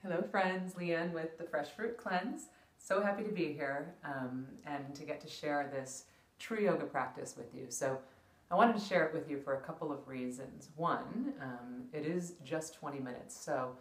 Hello friends, Leanne with the Fresh Fruit Cleanse. So happy to be here and to get to share this true yoga practice with you. So I wanted to share it with you for a couple of reasons. One, it is just 20 minutes, so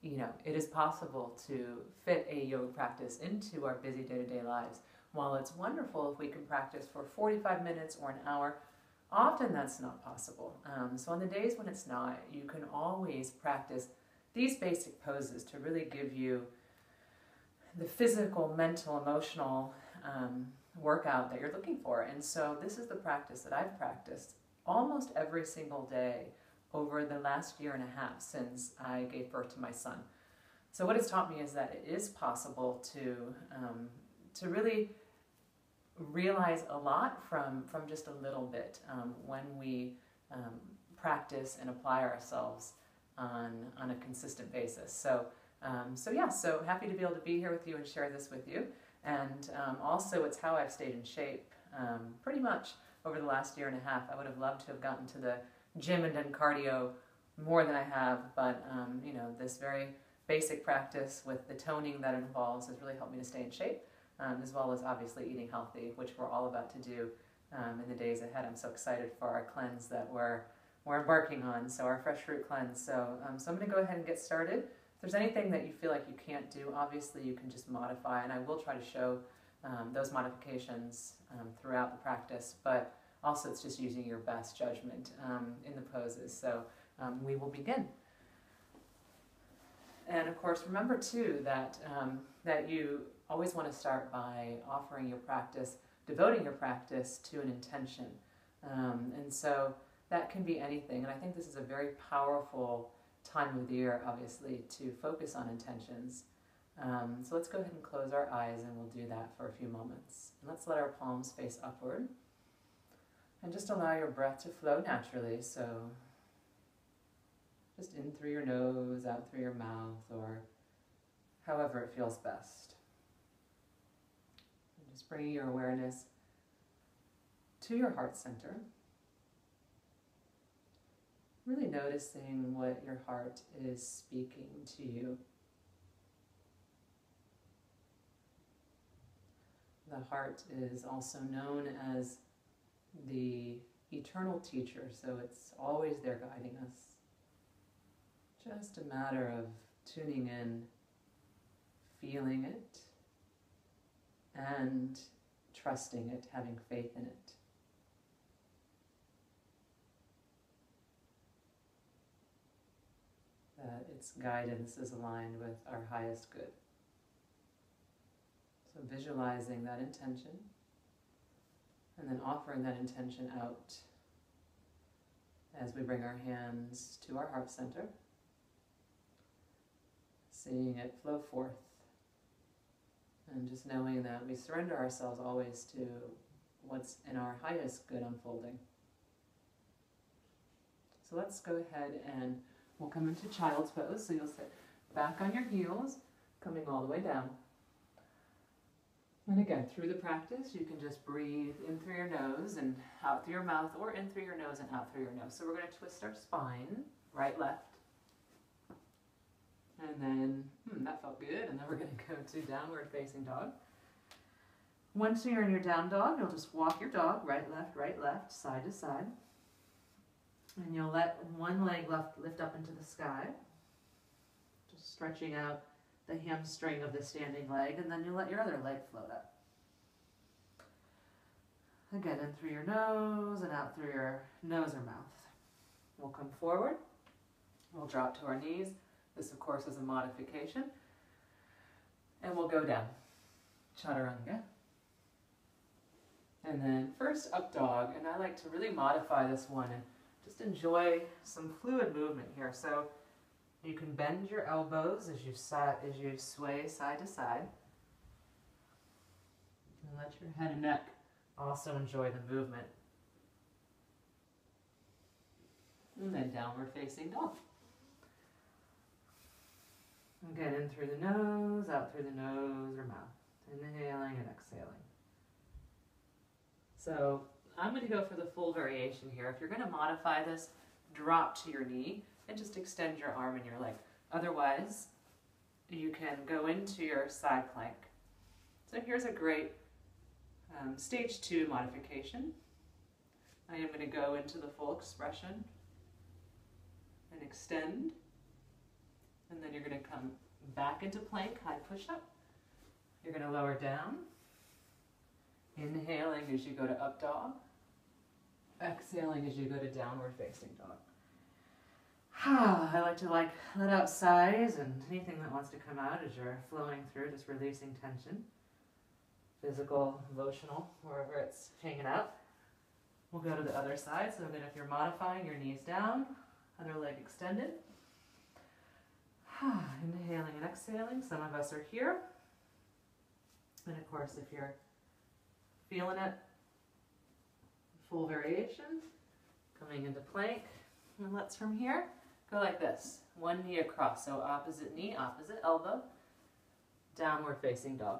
it is possible to fit a yoga practice into our busy day-to-day lives. While it's wonderful if we can practice for 45 minutes or an hour, often that's not possible. So on the days when it's not, you can always practice these basic poses to really give you the physical, mental, emotional workout that you're looking for. And so this is the practice that I've practiced almost every single day over the last year and a half since I gave birth to my son. So what it's taught me is that it is possible to really realize a lot from just a little bit when we practice and apply ourselves on a consistent basis. So happy to be able to be here with you and share this with you. And also it's how I've stayed in shape pretty much over the last year and a half. I would have loved to have gotten to the gym and done cardio more than I have, but this very basic practice with the toning that it involves has really helped me to stay in shape, as well as obviously eating healthy, which we're all about to do in the days ahead. I'm so excited for our cleanse that we're embarking on, so our Fresh Fruit Cleanse. So I'm going to go ahead and get started. If there's anything that you feel like you can't do, obviously you can just modify, and I will try to show those modifications throughout the practice, but also it's just using your best judgment in the poses. So we will begin. And of course, remember too that you always want to start by offering your practice, devoting your practice to an intention. And so that can be anything, and I think this is a very powerful time of the year, obviously, to focus on intentions. So let's go ahead and close our eyes, and we'll do that for a few moments. And let's let our palms face upward, and just allow your breath to flow naturally. So just in through your nose, out through your mouth, or however it feels best. And just bringing your awareness to your heart center. Really noticing what your heart is speaking to you. The heart is also known as the eternal teacher, so it's always there guiding us. Just a matter of tuning in, feeling it, and trusting it, having faith in it. That its guidance is aligned with our highest good. So visualizing that intention and then offering that intention out as we bring our hands to our heart center, seeing it flow forth, and just knowing that we surrender ourselves always to what's in our highest good unfolding. So let's go ahead and we'll come into child's pose, so you'll sit back on your heels, coming all the way down. And again, through the practice, you can just breathe in through your nose and out through your mouth, or in through your nose and out through your nose. So we're going to twist our spine, right, left. And then, that felt good. And then we're going to go to downward facing dog. Once you're in your down dog, you'll just walk your dog, right, left, side to side. And you'll let one leg lift up into the sky, just stretching out the hamstring of the standing leg, and then you'll let your other leg float up. Again, in through your nose and out through your nose or mouth. We'll come forward, we'll drop to our knees. This, of course, is a modification. And we'll go down, chaturanga. And then first up dog, and I like to really modify this one and just enjoy some fluid movement here. So you can bend your elbows as you sway side to side. And let your head and neck also enjoy the movement. And then downward facing dog. Again, in through the nose, out through the nose or mouth. Inhaling and exhaling. So I'm going to go for the full variation here. If you're going to modify this, drop to your knee and just extend your arm and your leg. Otherwise, you can go into your side plank. So here's a great stage 2 modification. I am going to go into the full expression and extend, and then you're going to come back into plank, high push-up. You're going to lower down, inhaling as you go to up dog, exhaling as you go to downward facing dog. I like to let out sighs and anything that wants to come out as you're flowing through, just releasing tension, physical, emotional, wherever it's hanging out. We'll go to the other side, so then if you're modifying, your knees down, other leg extended. Inhaling and exhaling. Some of us are here. And of course, if you're feeling it, full variation, coming into plank. And let's from here go like this. One knee across, so opposite knee, opposite elbow, downward facing dog.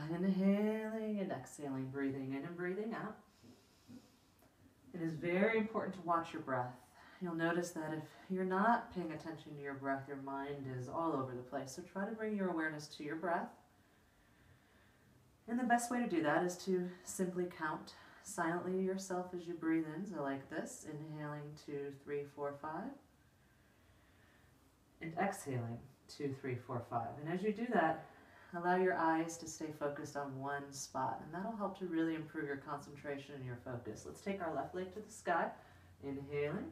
Inhaling and exhaling, breathing in and breathing out. It is very important to watch your breath. You'll notice that if you're not paying attention to your breath, your mind is all over the place. So try to bring your awareness to your breath. And the best way to do that is to simply count silently to yourself as you breathe in. So like this, inhaling 2, 3, 4, 5. And exhaling 2, 3, 4, 5. And as you do that, allow your eyes to stay focused on one spot. And that'll help to really improve your concentration and your focus. Let's take our left leg to the sky. Inhaling.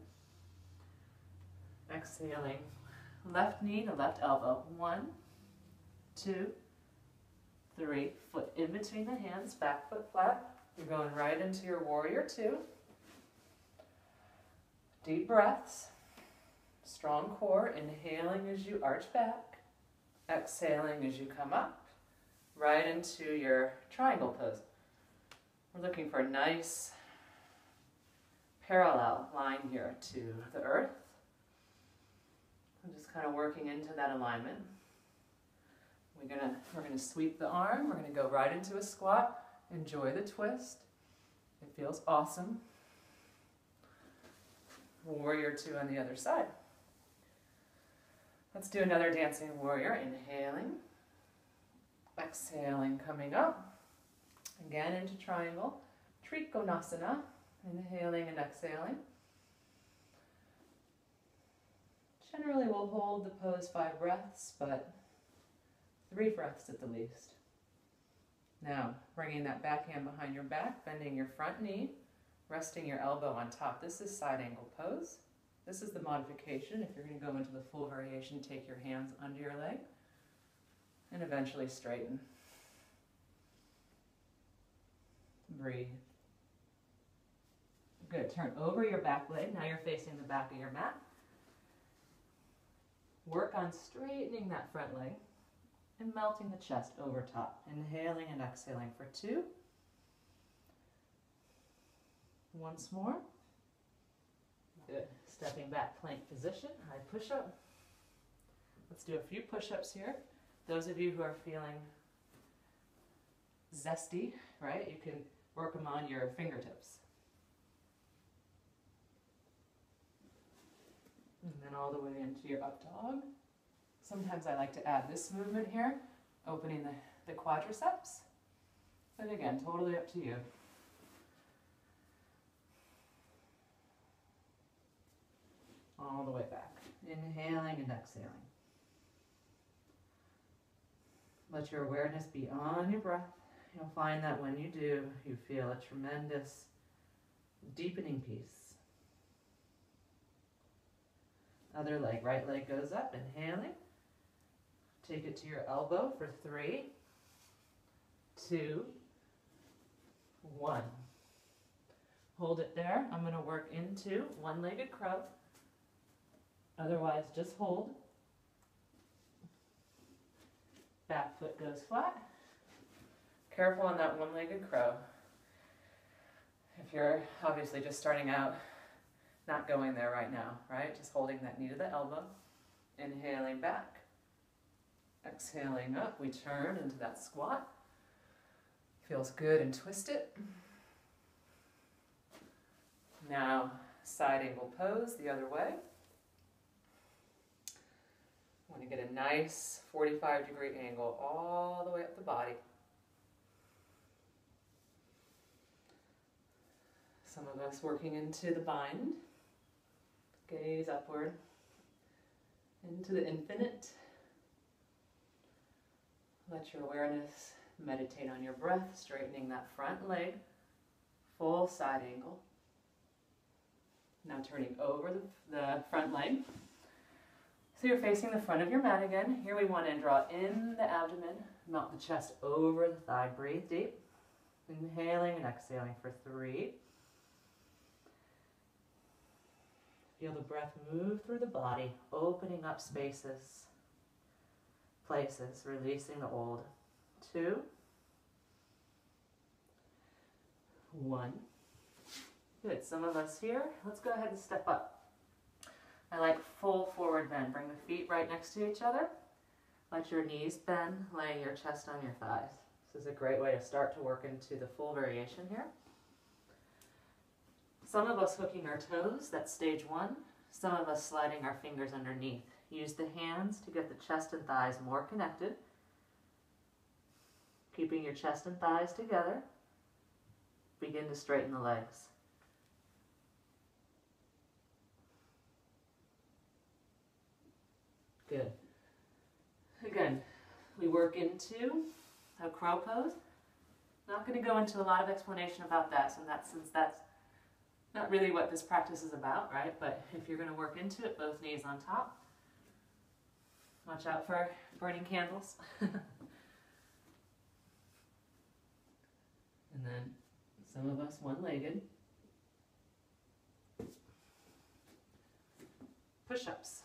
Exhaling. Left knee to left elbow. 1, 2, 3. Foot in between the hands, back foot flat. You're going right into your warrior 2. Deep breaths. Strong core. Inhaling as you arch back. Exhaling as you come up. Right into your triangle pose. We're looking for a nice parallel line here to the earth. I'm just kind of working into that alignment. We're gonna sweep the arm. We're gonna go right into a squat. Enjoy the twist. It feels awesome. Warrior 2 on the other side. Let's do another dancing warrior. Inhaling. Exhaling, coming up. Again into triangle. Trikonasana. Inhaling and exhaling. Generally we'll hold the pose 5 breaths, but 3 breaths at the least. Now, bringing that back hand behind your back, bending your front knee, resting your elbow on top. This is side angle pose. This is the modification. If you're going to go into the full variation, take your hands under your leg and eventually straighten. Breathe. Good. Turn over your back leg. Now you're facing the back of your mat. Work on straightening that front leg and melting the chest over top. Inhaling and exhaling for 2. Once more. Good. Stepping back, plank position, high push-up. Let's do a few push-ups here. Those of you who are feeling zesty, right, you can work them on your fingertips. And then all the way into your up dog. Sometimes I like to add this movement here, opening the quadriceps. But again, totally up to you. All the way back. Inhaling and exhaling. Let your awareness be on your breath. You'll find that when you do, you feel a tremendous deepening peace. Other leg, right leg goes up, inhaling. Take it to your elbow for 3, 2, 1. Hold it there. I'm going to work into one-legged crow. Otherwise, just hold. Back foot goes flat. Careful on that one-legged crow. If you're obviously just starting out, not going there right now, right? Just holding that knee to the elbow. Inhaling back. Exhaling up. We turn into that squat. Feels good and twisted. Now, side angle pose the other way. We're going to get a nice 45-degree angle all the way up the body. Some of us working into the bind. Gaze upward into the infinite. Let your awareness meditate on your breath, straightening that front leg, full side angle. Now turning over the front leg. So you're facing the front of your mat again. Here we want to draw in the abdomen, melt the chest over the thigh. Breathe deep. Inhaling and exhaling for 3. Feel the breath move through the body, opening up spaces, places, releasing the old. 2, 1. Good. Some of us here, let's go ahead and step up. I like full forward bend. Bring the feet right next to each other. Let your knees bend, laying your chest on your thighs. This is a great way to start to work into the full variation here. Some of us hooking our toes, that's stage 1. Some of us sliding our fingers underneath. Use the hands to get the chest and thighs more connected. Keeping your chest and thighs together. Begin to straighten the legs. Good. Again, we work into a crow pose. Not going to go into a lot of explanation about that, since that's not really what this practice is about, right? But if you're going to work into it, both knees on top. Watch out for burning candles. And then some of us one-legged. Push-ups.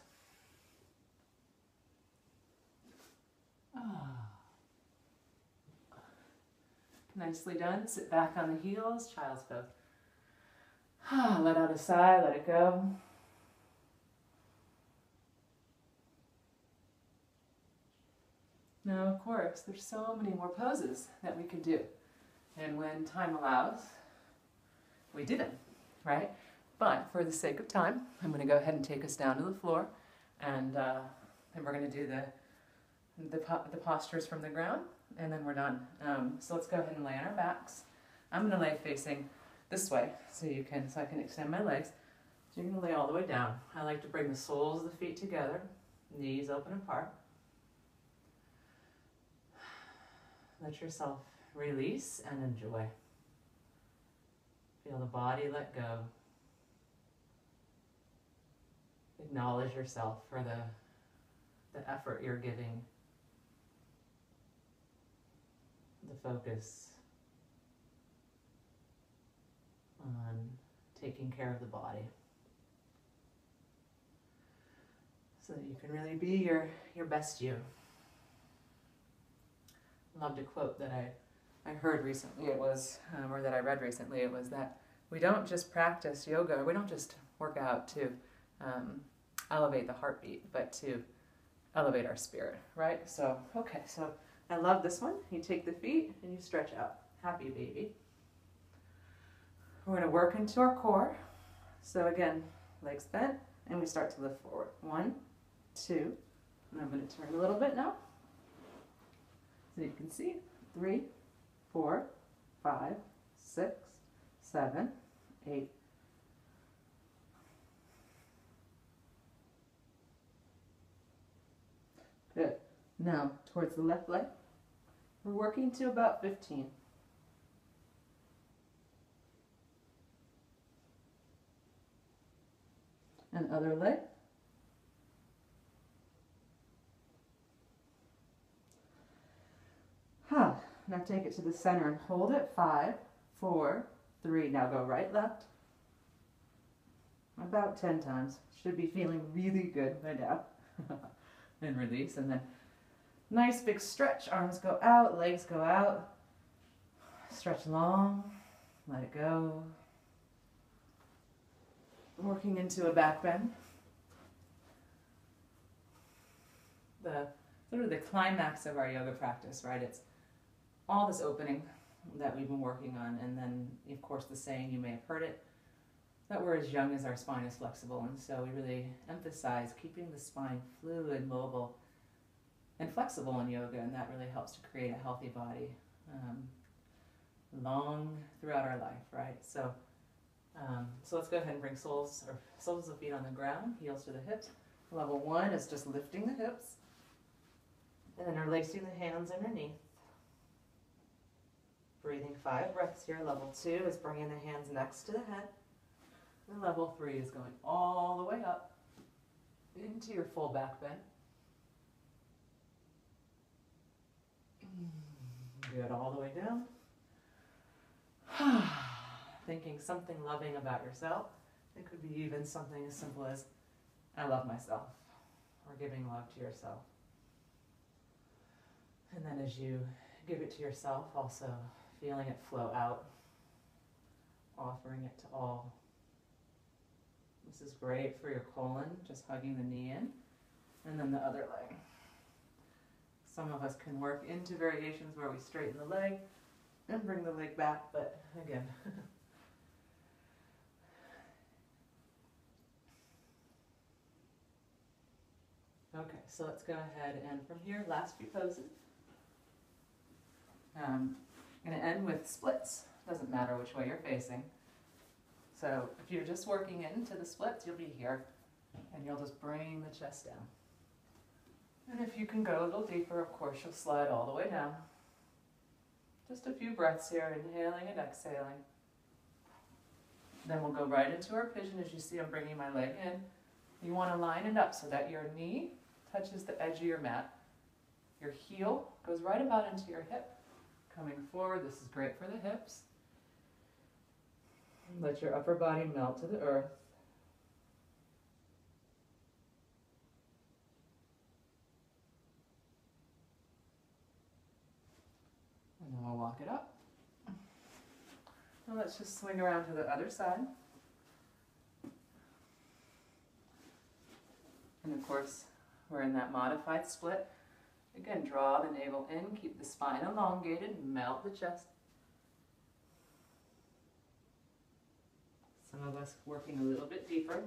Nicely done. Sit back on the heels, child's pose. Let out a sigh, let it go. Now, of course, there's so many more poses that we could do. And when time allows, we do them, right? But for the sake of time, I'm going to go ahead and take us down to the floor. And then we're going to do the postures from the ground. And then we're done. So let's go ahead and lay on our backs. I'm going to lay facing this way so I can extend my legs. So you're going to lay all the way down. I like to bring the soles of the feet together, knees open apart. Let yourself release and enjoy. Feel the body let go. Acknowledge yourself for the effort you're giving, the focus on taking care of the body, so that you can really be your best you. I loved a quote that I heard recently, or that I read recently, it was that we don't just practice yoga, we don't just work out to elevate the heartbeat, but to elevate our spirit, right? So, okay, so I love this one. You take the feet and you stretch out. Happy baby. We're going to work into our core. So again, legs bent, and we start to lift forward. 1, 2, and I'm going to turn a little bit now. So you can see, 3, 4, 5, 6, 7, 8. Good. Now, towards the left leg, we're working to about 15. And other leg. Now take it to the center and hold it. 5, 4, 3. Now go right, left. About 10 times. Should be feeling really good by now. And release, and then nice big stretch. Arms go out, legs go out. Stretch long, let it go. Working into a back bend. The sort of the climax of our yoga practice, right? It's all this opening that we've been working on, and then of course the saying, you may have heard it, that we're as young as our spine is flexible, and so we really emphasize keeping the spine fluid, mobile, and flexible in yoga, and that really helps to create a healthy body long throughout our life, right? So let's go ahead and bring soles of feet on the ground, heels to the hips. Level 1 is just lifting the hips, and then releasing the hands underneath. Breathing 5 breaths here. Level 2 is bringing the hands next to the head. And level 3 is going all the way up into your full back bend. Good, all the way down. Thinking something loving about yourself. It could be even something as simple as, I love myself, or giving love to yourself. And then as you give it to yourself, also feeling it flow out, offering it to all. This is great for your colon, just hugging the knee in, and then the other leg. Some of us can work into variations where we straighten the leg and bring the leg back, but again, okay, so let's go ahead and from here, last few poses. I'm going to end with splits. Doesn't matter which way you're facing. So if you're just working into the splits, you'll be here, and you'll just bring the chest down. And if you can go a little deeper, of course, you'll slide all the way down. Just a few breaths here, inhaling and exhaling. Then we'll go right into our pigeon. As you see, I'm bringing my leg in. You want to line it up so that your knee touches the edge of your mat. Your heel goes right about into your hip. Coming forward, this is great for the hips. Let your upper body melt to the earth. And then we'll walk it up. Now let's just swing around to the other side. And of course, we're in that modified split. Again, draw the navel in, keep the spine elongated, melt the chest. Some of us working a little bit deeper.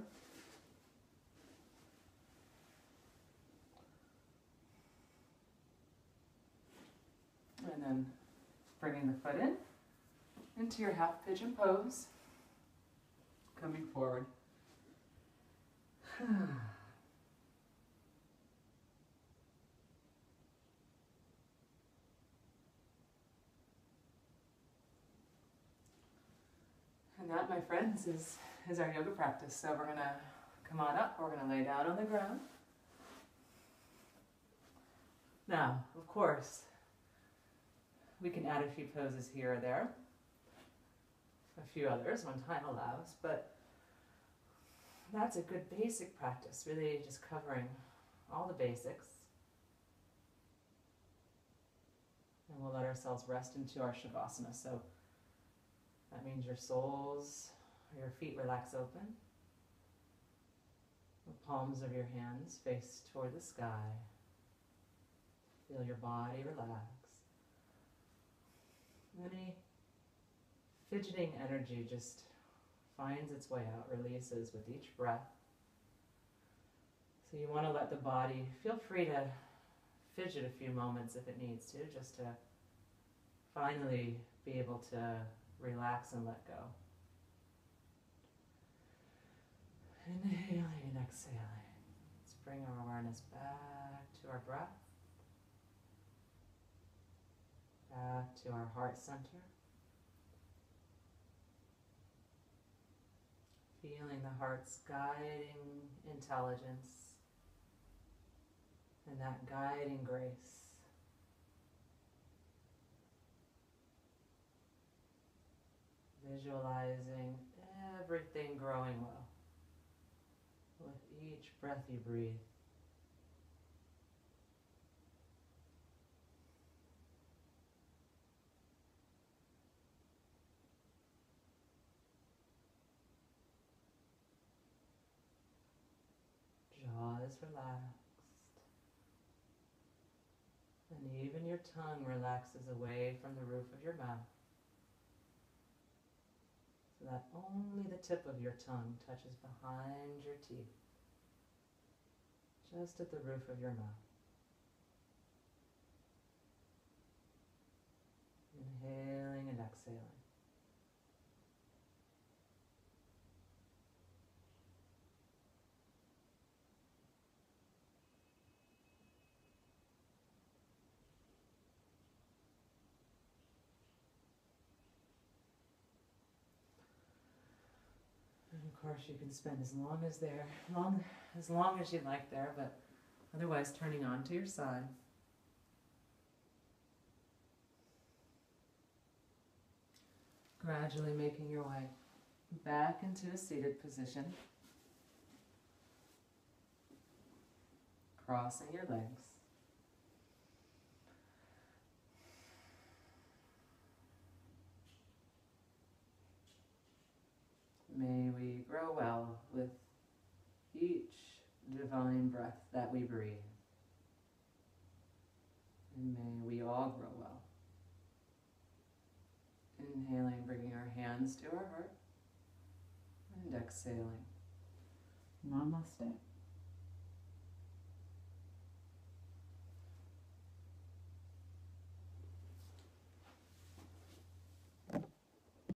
And then bringing the foot in, into your half pigeon pose, coming forward. And that, my friends, is our yoga practice. So we're going to come on up, we're going to lay down on the ground. Now, of course, we can add a few poses here or there, a few others when time allows, but that's a good basic practice, really just covering all the basics. And we'll let ourselves rest into our Shavasana. So that means your soles, or your feet relax open. The palms of your hands face toward the sky. Feel your body relax. Any fidgeting energy just finds its way out, releases with each breath. So you want to let the body, feel free to fidget a few moments if it needs to, just to finally be able to relax and let go. Inhaling and exhaling. Let's bring our awareness back to our breath, back to our heart center. Feeling the heart's guiding intelligence and that guiding grace. Visualizing everything growing well with each breath you breathe. Jaw is relaxed. And even your tongue relaxes away from the roof of your mouth, so that only the tip of your tongue touches behind your teeth, just at the roof of your mouth. Inhaling and exhaling. And of course you can spend as long as you like there, but otherwise turning on to your side. Gradually making your way back into a seated position. Crossing your legs. May we grow well with each divine breath that we breathe. And may we all grow well. Inhaling, bringing our hands to our heart. And exhaling. Namaste.